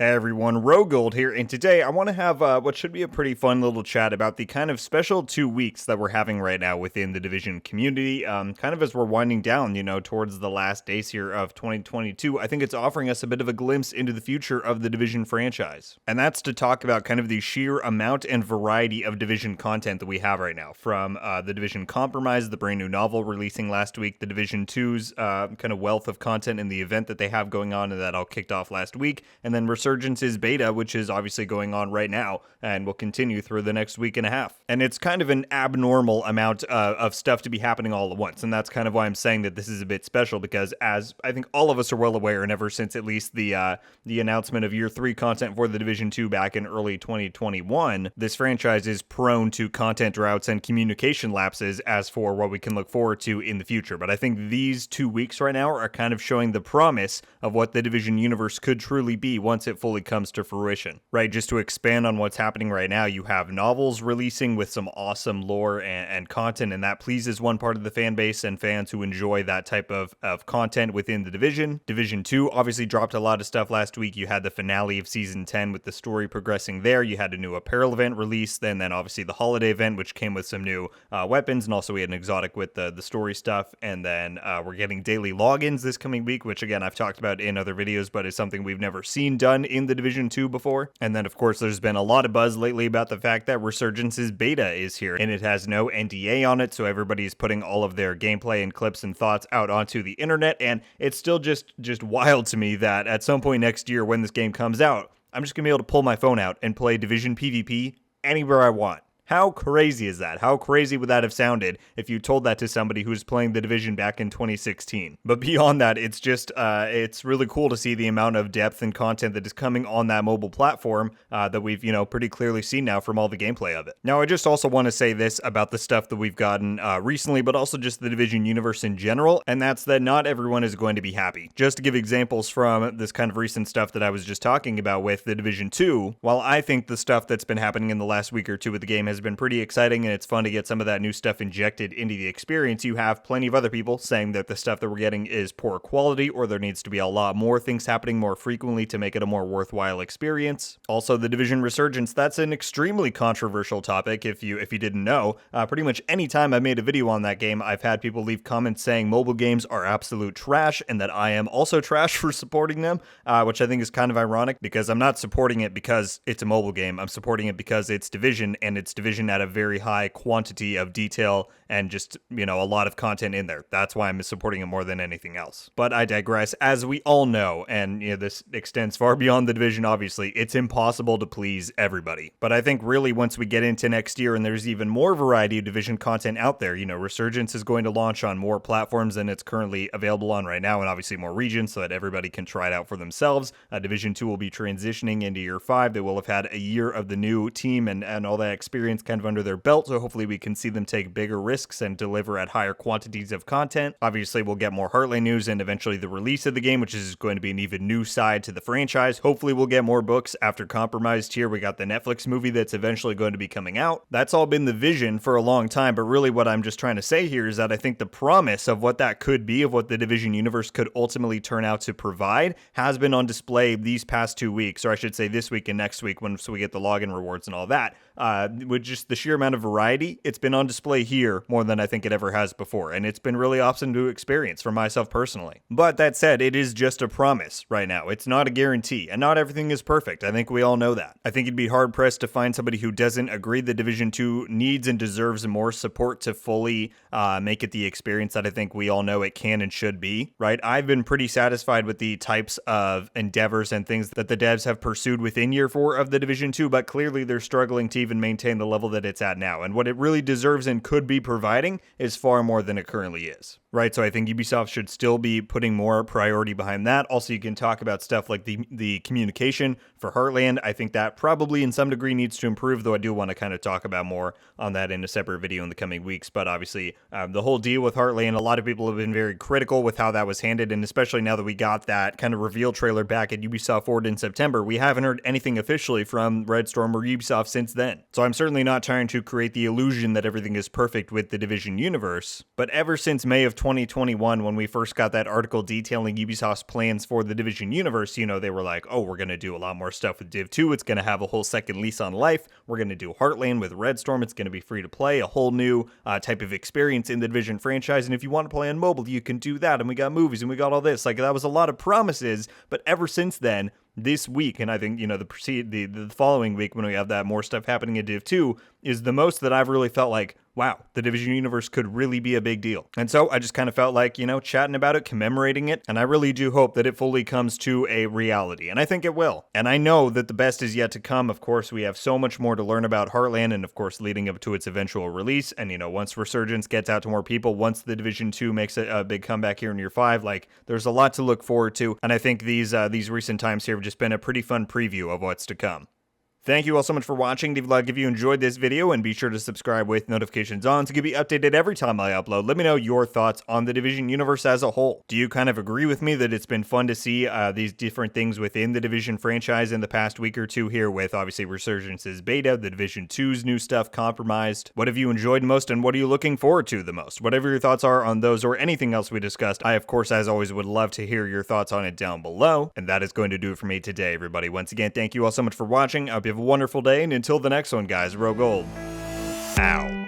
Hey everyone, RogueGold here, and today I want to have what should be a pretty fun little chat about the kind of special 2 weeks that we're having right now within the Division community. Kind of as we're winding down, towards the last days here of 2022, I think it's offering us a bit of a glimpse into the future of the Division franchise. And that's to talk about kind of the sheer amount and variety of Division content that we have right now. From the Division Compromise, the brand new novel releasing last week, the Division 2's kind of wealth of content in the event that they have going on and that all kicked off last week, and then Resurgence's Beta, which is obviously going on right now and will continue through the next week and a half. And it's kind of an abnormal amount of stuff to be happening all at once, and that's kind of why I'm saying that this is a bit special, because as I think all of us are well aware, and ever since at least the announcement of Year 3 content for the Division 2 back in early 2021, this franchise is prone to content droughts and communication lapses as for what we can look forward to in the future. But I think these 2 weeks right now are kind of showing the promise of what the Division universe could truly be once it fully comes to fruition, right? Just to expand on what's happening right now, you have novels releasing with some awesome lore and content, and that pleases one part of the fan base and fans who enjoy that type of content within the Division. Division 2 obviously dropped a lot of stuff last week. You had the finale of Season 10 with the story progressing there. You had a new apparel event release, then obviously the holiday event, which came with some new weapons, and also we had an exotic with the story stuff, and then we're getting daily logins this coming week, which again I've talked about in other videos, but is something we've never seen done in the Division 2 before. And then of course there's been a lot of buzz lately about the fact that Resurgence's Beta is here, and it has no NDA on it, so everybody's putting all of their gameplay and clips and thoughts out onto the internet, and it's still just wild to me that at some point next year when this game comes out, I'm just gonna be able to pull my phone out and play Division PvP anywhere I want. How crazy is that? How crazy would that have sounded if you told that to somebody who was playing the Division back in 2016? But beyond that, it's just, it's really cool to see the amount of depth and content that is coming on that mobile platform that we've, pretty clearly seen now from all the gameplay of it. Now, I just also want to say this about the stuff that we've gotten recently, but also just the Division universe in general, and that's that not everyone is going to be happy. Just to give examples from this kind of recent stuff that I was just talking about with the Division 2, while I think the stuff that's been happening in the last week or two with the game has been pretty exciting and it's fun to get some of that new stuff injected into the experience, you have plenty of other people saying that the stuff that we're getting is poor quality, or there needs to be a lot more things happening more frequently to make it a more worthwhile experience. Also, the Division Resurgence, that's an extremely controversial topic. If you didn't know, pretty much any time I've made a video on that game, I've had people leave comments saying mobile games are absolute trash and that I am also trash for supporting them, which I think is kind of ironic, because I'm not supporting it because it's a mobile game. I'm supporting it because it's Division, and it's Division at a very high quantity of detail and just, a lot of content in there. That's why I'm supporting it more than anything else. But I digress. As we all know, and this extends far beyond the Division, obviously, it's impossible to please everybody. But I think really once we get into next year and there's even more variety of Division content out there, Resurgence is going to launch on more platforms than it's currently available on right now, and obviously more regions so that everybody can try it out for themselves. Division 2 will be transitioning into Year 5. They will have had a year of the new team and all that experience kind of under their belt, so hopefully we can see them take bigger risks and deliver at higher quantities of content. Obviously we'll get more Heartland news and eventually the release of the game, which is going to be an even new side to the franchise. Hopefully we'll get more books after Compromised here. We got the Netflix movie that's eventually going to be coming out. That's all been the vision for a long time, but really what I'm just trying to say here is that I think the promise of what that could be, of what the Division universe could ultimately turn out to provide, has been on display these past 2 weeks, or I should say this week and next week, once we get the login rewards and all that. With just the sheer amount of variety, it's been on display here more than I think it ever has before, and it's been really awesome to experience for myself personally. But that said, it is just a promise right now. It's not a guarantee, and not everything is perfect. I think we all know that. I think you'd be hard-pressed to find somebody who doesn't agree that Division 2 needs and deserves more support to fully make it the experience that I think we all know it can and should be, right? I've been pretty satisfied with the types of endeavors and things that the devs have pursued within Year 4 of the Division 2, but clearly they're struggling to even maintain the level that it's at now, and what it really deserves and could be providing is far more than it currently is, right? So I think Ubisoft should still be putting more priority behind that. Also, you can talk about stuff like the communication for Heartland. I think that probably in some degree needs to improve, though I do want to kind of talk about more on that in a separate video in the coming weeks. But obviously, the whole deal with Heartland, a lot of people have been very critical with how that was handled, and especially now that we got that kind of reveal trailer back at Ubisoft Forward in September, we haven't heard anything officially from Red Storm or Ubisoft since then. then. So I'm certainly not trying to create the illusion that everything is perfect with the Division universe, but ever since May of 2021, when we first got that article detailing Ubisoft's plans for the Division universe, you know, they were like, oh, we're going to do a lot more stuff with Div 2, it's going to have a whole second lease on life, we're going to do Heartland with Red Storm, it's going to be free to play, a whole new type of experience in the Division franchise, and if you want to play on mobile, you can do that, and we got movies, and we got all this. Like, that was a lot of promises, but ever since then, this week, and I think, you know, the following week when we have that more stuff happening in Div 2 is the most that I've really felt like, wow, the Division universe could really be a big deal. And so I just kind of felt like, you know, chatting about it, commemorating it, and I really do hope that it fully comes to a reality, and I think it will. And I know that the best is yet to come. Of course, we have so much more to learn about Heartland, and of course, leading up to its eventual release, and, you know, once Resurgence gets out to more people, once the Division 2 makes a big comeback here in Year 5, like, there's a lot to look forward to, and I think these recent times here have just been a pretty fun preview of what's to come. Thank you all so much for watching. Leave a like if you enjoyed this video, and be sure to subscribe with notifications on to be updated every time I upload. Let me know your thoughts on the Division universe as a whole. Do you kind of agree with me that it's been fun to see these different things within the Division franchise in the past week or two here, with obviously Resurgence's beta, the Division 2's new stuff compromised? What have you enjoyed most, and what are you looking forward to the most? Whatever your thoughts are on those or anything else we discussed, I of course, as always, would love to hear your thoughts on it down below. And that is going to do it for me today, everybody. Once again, thank you all so much for watching. I hope you have a wonderful day, and until the next one, guys, RogueGold out.